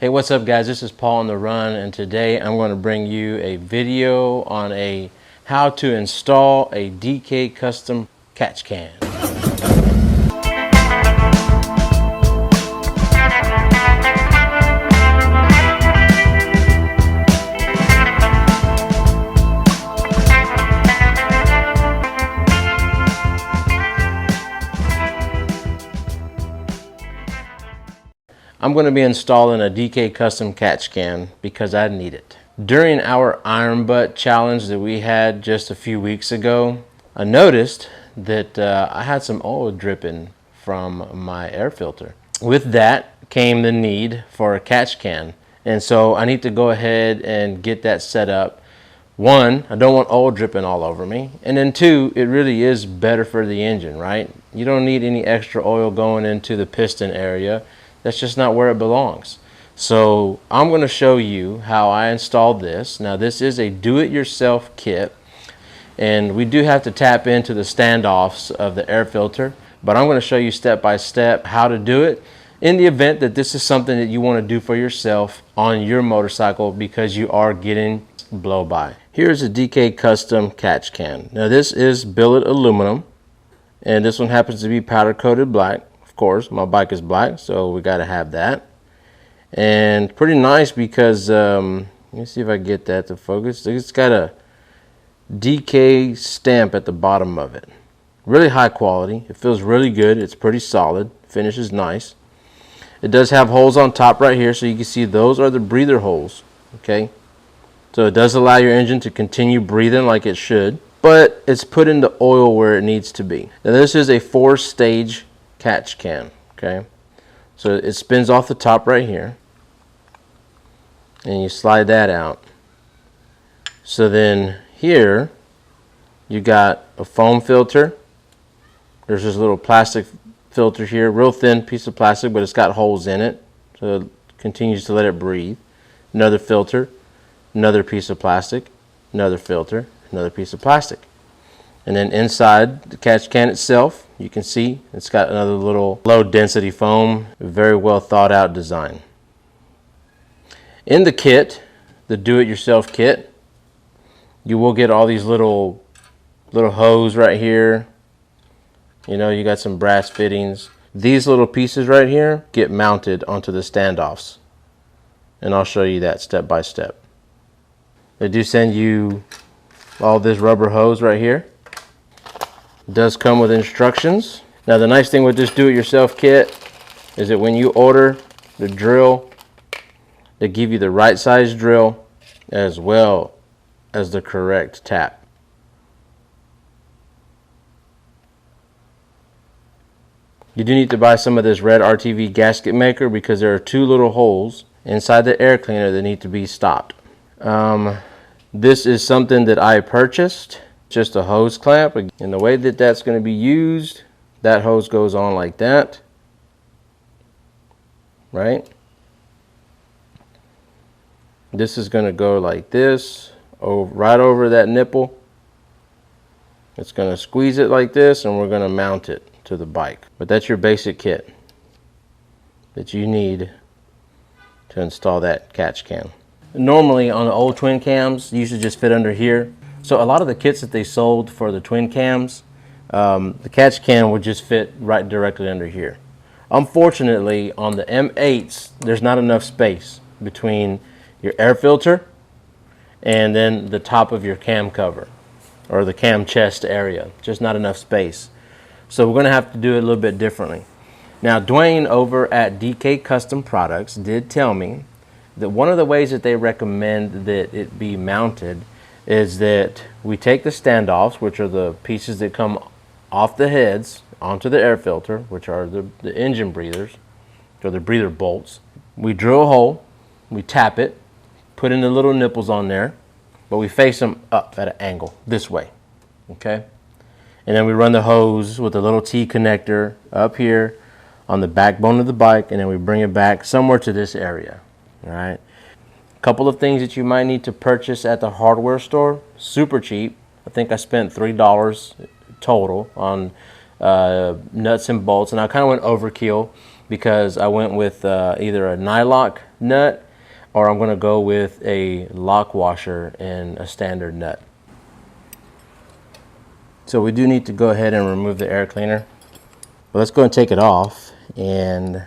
Hey, what's up guys? This is Paul on the Run, and today I'm going to bring you a video on how to install a DK custom catch can. I'm going to be installing a DK custom catch can because I need it. During our iron butt challenge that we had just a few weeks ago, I noticed that I had some oil dripping from my air filter. With that came the need for a catch can, and so I need to go ahead and get that set up. One, I don't want oil dripping all over me, and then two, it really is better for the engine, right? You don't need any extra oil going into the piston area. That's just not where it belongs. So I'm going to show you how I installed this. Now this is a do-it-yourself kit, and we do have to tap into the standoffs of the air filter, but I'm going to show you step by step how to do it in the event that this is something that you want to do for yourself on your motorcycle because you are getting blow-by. Here's a DK custom catch can. Now this is billet aluminum, and this one happens to be powder coated black. Of course, my bike is black, so we got to have that. And pretty nice because let me see if I get that to focus. It's got a DK stamp at the bottom of it. Really high quality. It feels really good. It's pretty solid. Finish is nice. It does have holes on top right here, so you can see those are the breather holes. Okay, so it does allow your engine to continue breathing like it should, but it's putting the oil where it needs to be. Now this is a 4-stage catch can. Okay, so it spins off the top right here, and you slide that out. So then here you got a foam filter. There's this little plastic filter here, real thin piece of plastic, but it's got holes in it, so it continues to let it breathe. Another filter, another piece of plastic, another filter, another piece of plastic. And then inside the catch can itself, you can see it's got another little low density foam, very well thought out design. In the kit, the do-it-yourself kit, you will get all these little hose right here. You know, you got some brass fittings. These little pieces right here get mounted onto the standoffs, and I'll show you that step by step. They do send you all this rubber hose right here. It does come with instructions. Now the nice thing with this do-it-yourself kit is that when you order the drill, they give you the right size drill as well as the correct tap. You do need to buy some of this red RTV gasket maker because there are 2 little holes inside the air cleaner that need to be stopped. This is something that I purchased. Just a hose clamp, and the way that that's going to be used, that hose goes on like that, right? This is going to go like this, right over that nipple. It's going to squeeze it like this, and we're going to mount it to the bike. But that's your basic kit that you need to install that catch can. Normally on the old twin cams, you should just fit under here. So a lot of the kits that they sold for the twin cams, the catch can would just fit right directly under here. Unfortunately, on the M8s, there's not enough space between your air filter and then the top of your cam cover or the cam chest area. Just not enough space. So we're going to have to do it a little bit differently. Now, Dwayne over at DK Custom Products did tell me that one of the ways that they recommend that it be mounted is that we take the standoffs, which are the pieces that come off the heads onto the air filter, which are the engine breathers, or the breather bolts. We drill a hole, we tap it, put in the little nipples on there, but we face them up at an angle this way, okay? And then we run the hose with a little T connector up here on the backbone of the bike, and then we bring it back somewhere to this area, all right? Couple of things that you might need to purchase at the hardware store, super cheap. I think I spent $3 total on nuts and bolts, and I kind of went overkill because I went with either a nylock nut, or I'm going to go with a lock washer and a standard nut. So we do need to go ahead and remove the air cleaner. Well, let's go and take it off, and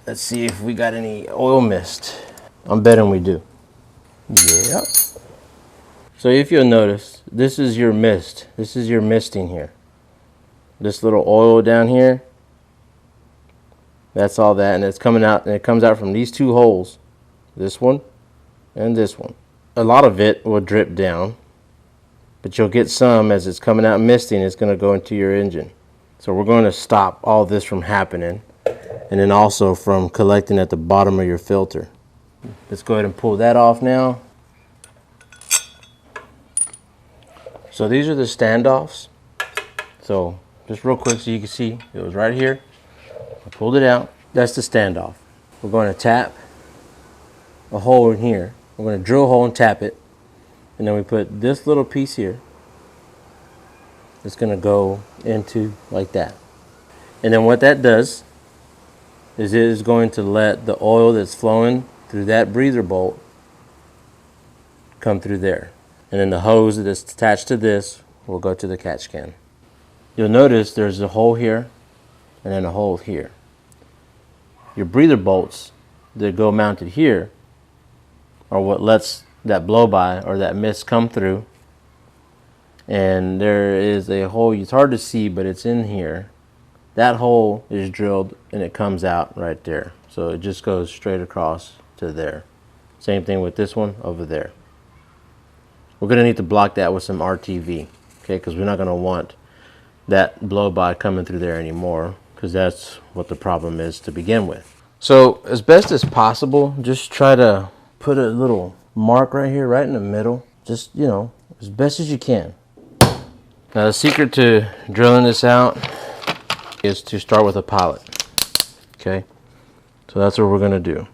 let's see if we got any oil mist. I'm betting we do. Yep. So if you'll notice, this is your mist. This is your misting here. This little oil down here, that's all that, and it's coming out, and it comes out from these two holes, this one and this one. A lot of it will drip down, but you'll get some as it's coming out misting. It's going to go into your engine. So we're going to stop all this from happening, and then also from collecting at the bottom of your filter. Let's go ahead and pull that off now. So these are the standoffs. So just real quick so you can see, it was right here. I pulled it out. That's the standoff. We're going to tap a hole in here. We're going to drill a hole and tap it. And then we put this little piece here. It's going to go into like that. And then what that does is it is going to let the oil that's flowing through that breather bolt come through there. And then the hose that's attached to this will go to the catch can. You'll notice there's a hole here and then a hole here. Your breather bolts that go mounted here are what lets that blow by or that mist come through. And there is a hole, it's hard to see, but it's in here. That hole is drilled and it comes out right there. So it just goes straight across to there. Same thing with this one over there. We're going to need to block that with some RTV, okay, because we're not going to want that blow by coming through there anymore, because that's what the problem is to begin with. So as best as possible, just try to put a little mark right here, right in the middle, just, you know, as best as you can. Now the secret to drilling this out is to start with a pilot, okay? So that's what we're going to do.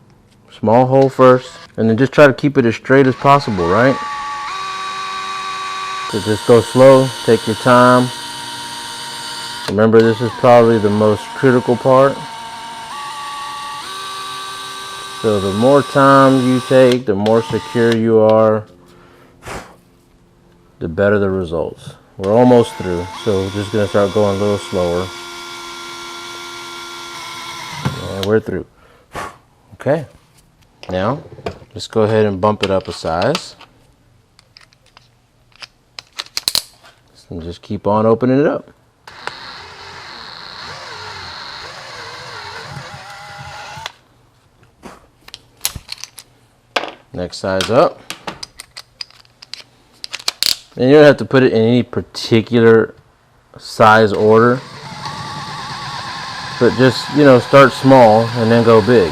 Small hole first, and then just try to keep it as straight as possible, right? So just go slow, take your time. Remember, this is probably the most critical part. So the more time you take, the more secure you are, the better the results. We're almost through, so we're just going to start going a little slower. And we're through. Okay. Now, let's go ahead and bump it up a size. And just keep on opening it up. Next size up. And you don't have to put it in any particular size order. But just, you know, start small and then go big.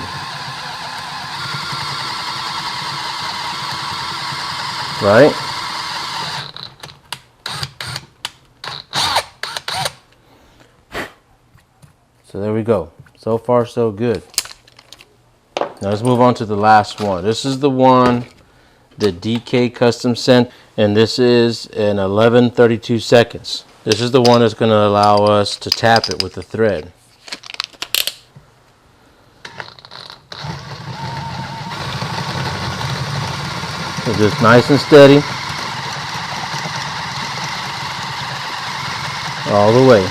Right? So there we go. So far, so good. Now let's move on to the last one. This is the one that DK Custom sent, and this is an 11:32 seconds. This is the one that's going to allow us to tap it with the thread. So just nice and steady. All the way.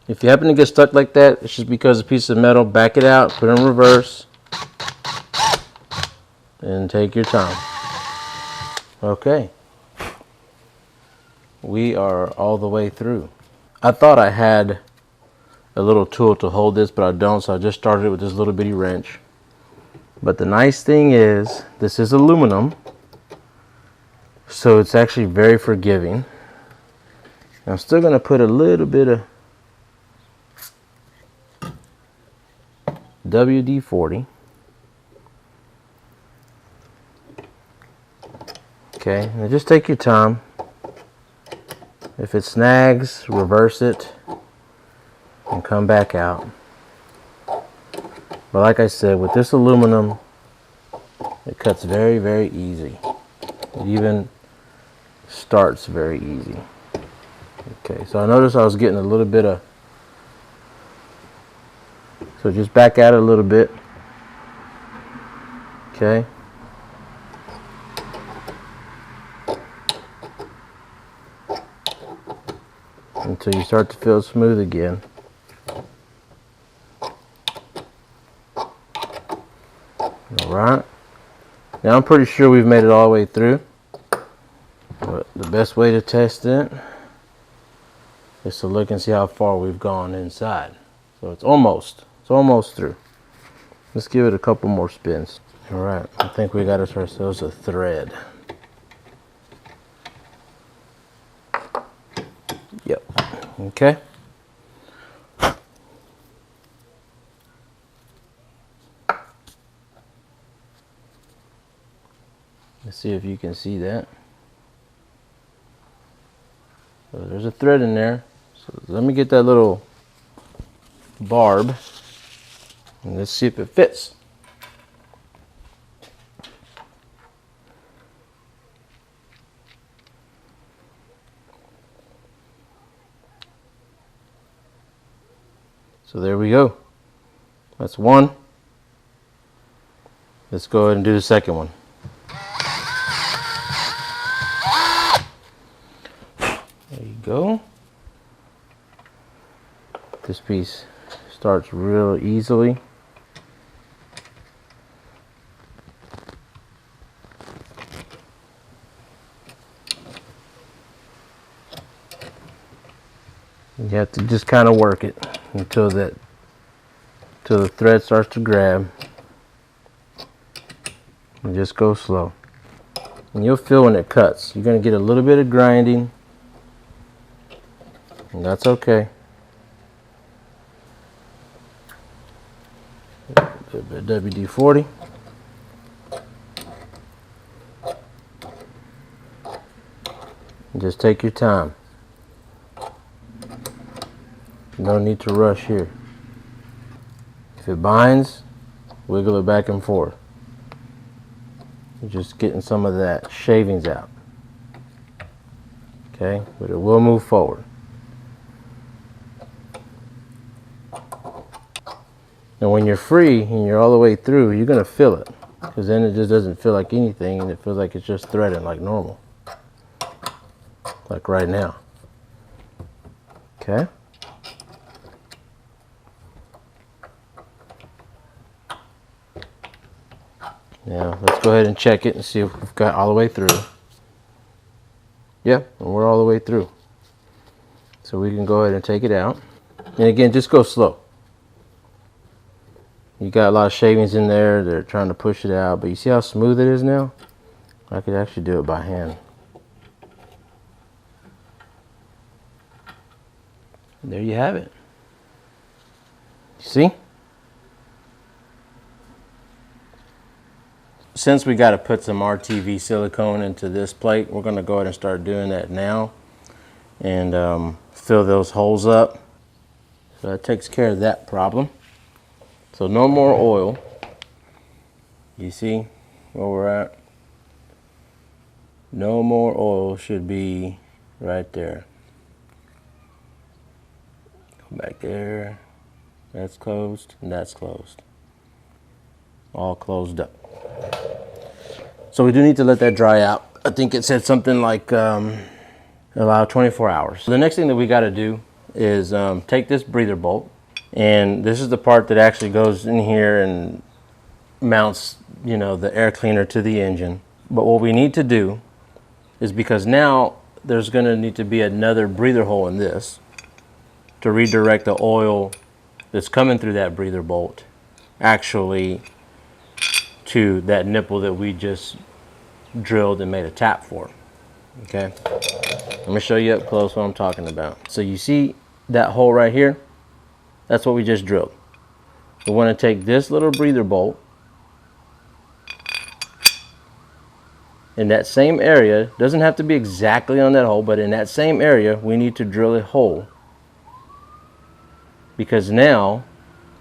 If you happen to get stuck like that, it's just because a piece of metal. Back it out, put it in reverse, and take your time. Okay. We are all the way through. I thought I had a little tool to hold this, but I don't, so I just started it with this little bitty wrench. But the nice thing is, this is aluminum, so it's actually very forgiving. I'm still going to put a little bit of WD-40. Okay, now just take your time. If it snags, reverse it and come back out. But like I said, with this aluminum, it cuts very, very easy. It even starts very easy. Okay, so I noticed I was getting a little bit of, so just back at it a little bit. Okay. Until you start to feel smooth again. Alright. Now I'm pretty sure we've made it all the way through. But the best way to test it is to look and see how far we've gone inside. So it's almost through. Let's give it a couple more spins. Alright, I think we got ourselves a thread. Yep. Okay. Let's see if you can see that. So there's a thread in there. So let me get that little barb and let's see if it fits. So there we go. That's one. Let's go ahead and do the second one. There you go. This piece starts real easily. You have to just kind of work it until the thread starts to grab. And just go slow. And you'll feel when it cuts. You're going to get a little bit of grinding. And that's okay. A little bit of WD-40. And just take your time. No need to rush here. If it binds, wiggle it back and forth. You're just getting some of that shavings out. Okay, but it will move forward. And when you're free and you're all the way through, you're going to feel it. Because then it just doesn't feel like anything and it feels like it's just threading like normal. Like right now. Okay. Now let's go ahead and check it and see if we've got all the way through. Yep, and we're all the way through. So we can go ahead and take it out. And again, just go slow. You got a lot of shavings in there. They're trying to push it out, but you see how smooth it is now? I could actually do it by hand. And there you have it. You see? Since we got to put some RTV silicone into this plate, we're going to go ahead and start doing that now and fill those holes up. So that takes care of that problem. So no more oil. You see where we're at? No more oil should be right there. Go back there. That's closed and that's closed. All closed up. So we do need to let that dry out. I think it said something like allow 24 hours. So the next thing that we got to do is take this breather bolt, and this is the part that actually goes in here and mounts, you know, the air cleaner to the engine. But what we need to do is, because now there's going to need to be another breather hole in this to redirect the oil that's coming through that breather bolt actually to that nipple that we just drilled and made a tap for. Okay, let me show you up close what I'm talking about. So you see that hole right here? That's what we just drilled. We want to take this little breather bolt in that same area. Doesn't have to be exactly on that hole, but in that same area we need to drill a hole, because now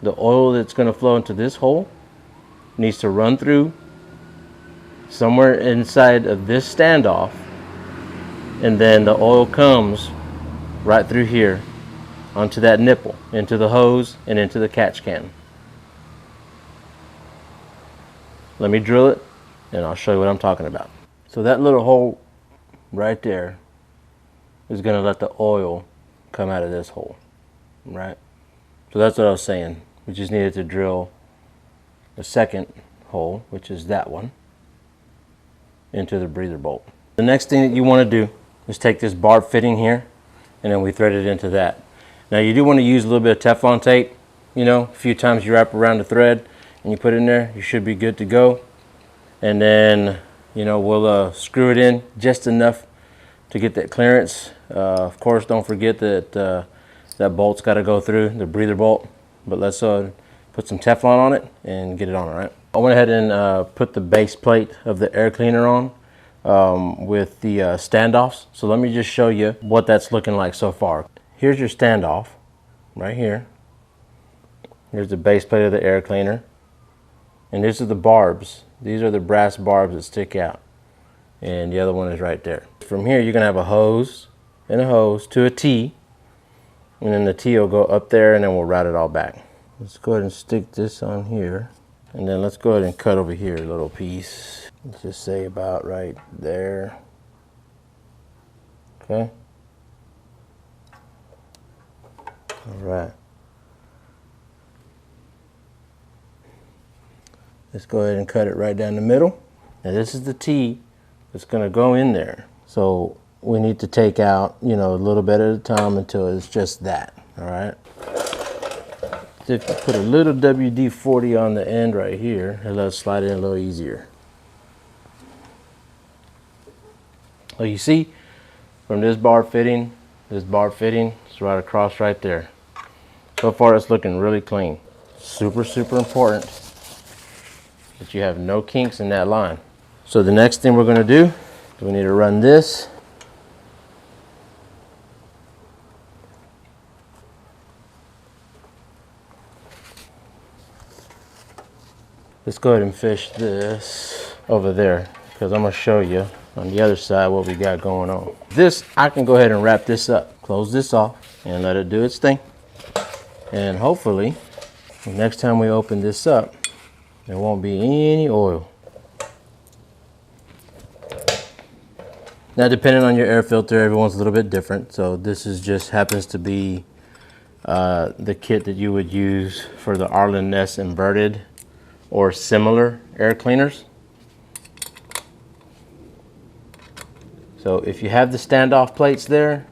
the oil that's going to flow into this hole needs to run through somewhere inside of this standoff, and then the oil comes right through here onto that nipple, into the hose and into the catch can. Let me drill it and I'll show you what I'm talking about. So that little hole right there is going to let the oil come out of this hole, right? So that's what I was saying. We just needed to drill the second hole, which is that one, into the breather bolt. The next thing that you want to do is take this barb fitting here and then we thread it into that. Now you do want to use a little bit of Teflon tape, a few times you wrap around the thread and you put it in there, you should be good to go. And then, we'll screw it in just enough to get that clearance. Of course, don't forget that that bolt's got to go through, the breather bolt. But let's put some Teflon on it and get it on, all right? I went ahead and put the base plate of the air cleaner on with the standoffs. So let me just show you what that's looking like so far. Here's your standoff right here. Here's the base plate of the air cleaner. And these are the barbs. These are the brass barbs that stick out. And the other one is right there. From here, you're going to have a hose and a hose to a T. And then the T will go up there and then we'll route it all back. Let's go ahead and stick this on here. And then let's go ahead and cut over here a little piece. Let's just say about right there. Okay. All right. Let's go ahead and cut it right down the middle. Now this is the T that's going to go in there. So we need to take out, a little bit at a time until it's just that. All right. If you put a little WD-40 on the end right here, it'll let us slide it in a little easier. So you see, from this barb fitting, it's right across right there. So far, it's looking really clean. Super, super important that you have no kinks in that line. So the next thing we're going to do, we need to run this. Let's go ahead and fish this over there because I'm going to show you on the other side what we got going on. This, I can go ahead and wrap this up, close this off, and let it do its thing. And hopefully, the next time we open this up, there won't be any oil. Now, depending on your air filter, everyone's a little bit different. So this is just happens to be the kit that you would use for the Arlen Ness inverted or similar air cleaners. So if you have the standoff plates there,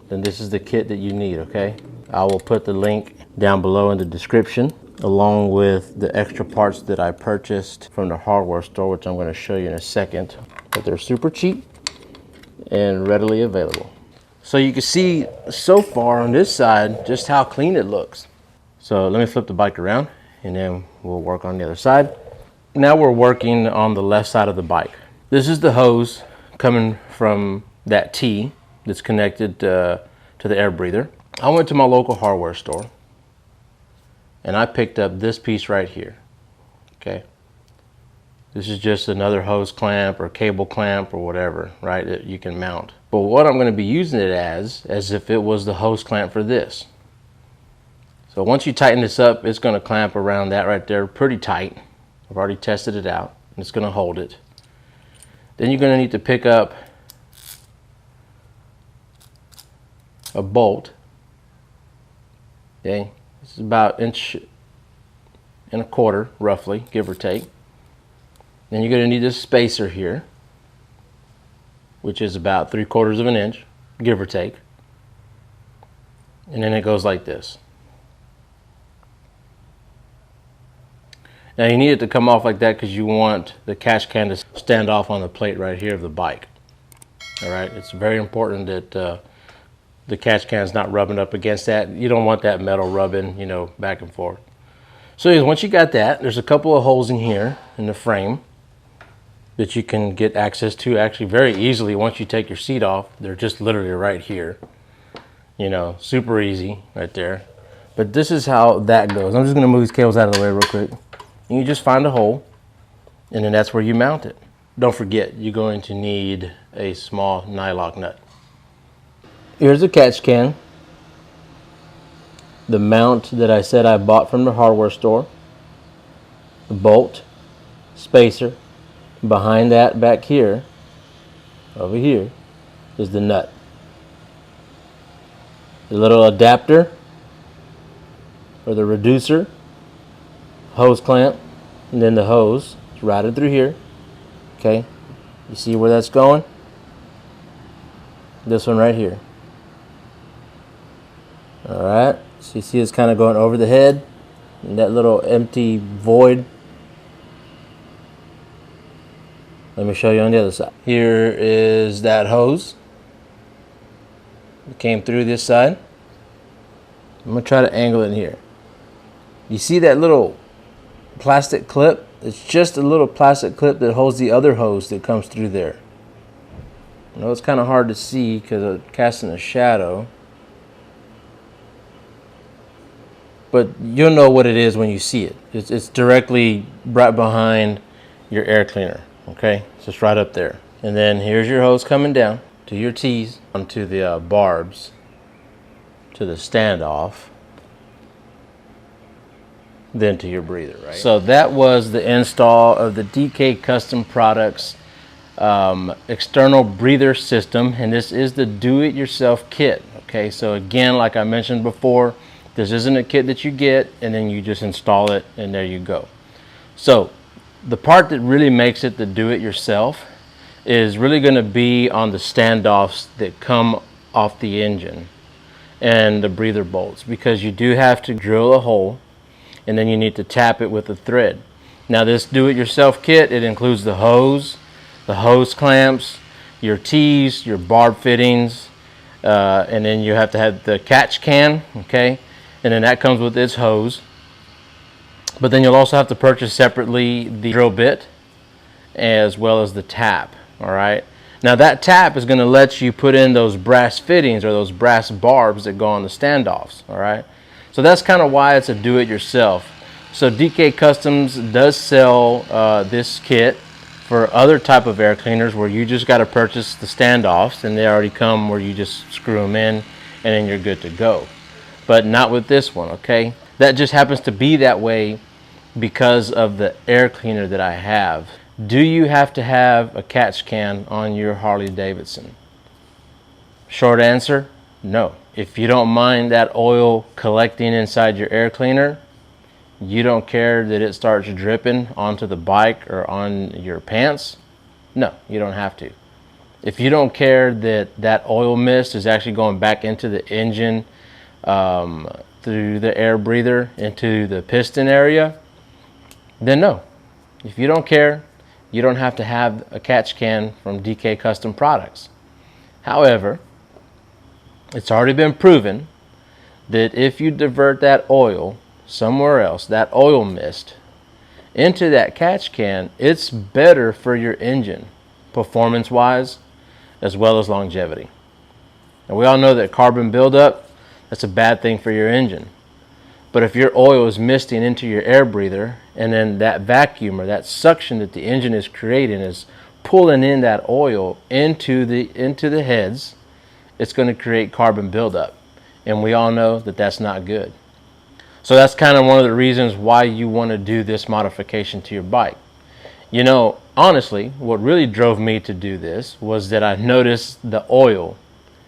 then this is the kit that you need, okay? I will put the link down below in the description, along with the extra parts that I purchased from the hardware store, which I'm going to show you in a second. But they're super cheap and readily available. So you can see so far on this side just how clean it looks. So let me flip the bike around and then we'll work on the other side. Now we're working on the left side of the bike. This is the hose coming from that T that's connected to the air breather. I went to my local hardware store and I picked up this piece right here, okay? This is just another hose clamp or cable clamp or whatever, right, that you can mount. But what I'm going to be using it as if it was the hose clamp for this. So once you tighten this up, it's going to clamp around that right there pretty tight. I've already tested it out. It's going to hold it. Then you're going to need to pick up a bolt. Okay, this is about 1.25 inches, roughly, give or take. Then you're going to need this spacer here, which is about 3/4 inch, give or take. And then it goes like this. Now you need it to come off like that because you want the catch can to stand off on the plate right here of the bike. All right, it's very important that the catch can is not rubbing up against that. You don't want that metal rubbing, back and forth. So once you got that, there's a couple of holes in here in the frame that you can get access to actually very easily once you take your seat off. They're just literally right here. Super easy right there. But this is how that goes. I'm just gonna move these cables out of the way real quick. And you just find a hole, and then that's where you mount it. Don't forget, you're going to need a small nylock nut. Here's a catch can. The mount that I said I bought from the hardware store. The bolt, spacer. Behind that back here, over here, is the nut. The little adapter or the reducer, hose clamp, and then the hose is routed through here. Okay, you see where that's going? This one right here. Alright, so you see it's kind of going over the head, and that little empty void. Let me show you on the other side. Here is that hose. It came through this side. I'm going to try to angle it in here. You see that little plastic clip? It's just a little plastic clip that holds the other hose that comes through there. I know it's kind of hard to see because I'm casting a shadow. But you'll know what it is when you see it. It's directly right behind your air cleaner. Okay, it's just right up there. And then here's your hose coming down to your T's, onto the barbs, to the standoff, then to your breather, right? So that was the install of the DK Custom Products external breather system, and this is the do-it-yourself kit. Okay, so again, like I mentioned before, this isn't a kit that you get and then you just install it and there you go. So the part that really makes it the do-it-yourself is really going to be on the standoffs that come off the engine and the breather bolts, because you do have to drill a hole and then you need to tap it with a thread. Now this do-it-yourself kit, it includes the hose clamps, your T's, your barb fittings, and then you have to have the catch can, okay, and then that comes with its hose. But then you'll also have to purchase separately the drill bit as well as the tap. All right. Now that tap is going to let you put in those brass fittings or those brass barbs that go on the standoffs. All right. So that's kind of why it's a do-it-yourself. So DK Customs does sell this kit for other type of air cleaners where you just got to purchase the standoffs and they already come where you just screw them in and then you're good to go. But not with this one. Okay. That just happens to be that way because of the air cleaner that I have. Do you have to have a catch can on your Harley Davidson? Short answer, no. If you don't mind that oil collecting inside your air cleaner, you don't care that it starts dripping onto the bike or on your pants, no, you don't have to. If you don't care that that oil mist is actually going back into the engine through the air breather into the piston area, then no. If you don't care, you don't have to have a catch can from DK Custom Products. However, it's already been proven that if you divert that oil somewhere else, that oil mist, into that catch can, it's better for your engine, performance-wise, as well as longevity. And we all know that carbon buildup, that's a bad thing for your engine. But if your oil is misting into your air breather, and then that vacuum or that suction that the engine is creating is pulling in that oil into the heads, it's going to create carbon buildup. And we all know that that's not good. So that's kind of one of the reasons why you want to do this modification to your bike. You know, honestly, what really drove me to do this was that I noticed the oil,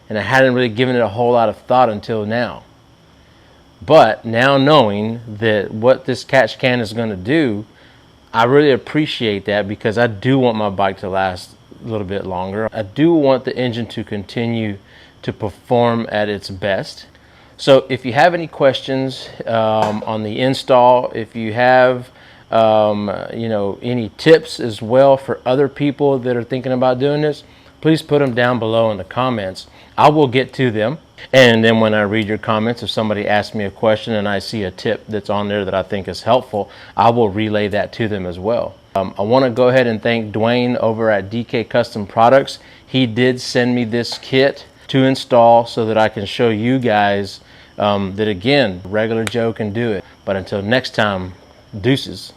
and I hadn't really given it a whole lot of thought until now. But now knowing that what this catch can is going to do, I really appreciate that, because I do want my bike to last a little bit longer. I do want the engine to continue to perform at its best. So if you have any questions on the install, if you have any tips as well for other people that are thinking about doing this, please put them down below in the comments. I will get to them. And then when I read your comments, if somebody asks me a question and I see a tip that's on there that I think is helpful, I will relay that to them as well. I want to go ahead and thank Dwayne over at DK Custom Products. He did send me this kit to install so that I can show you guys that, again, regular Joe can do it. But until next time, deuces.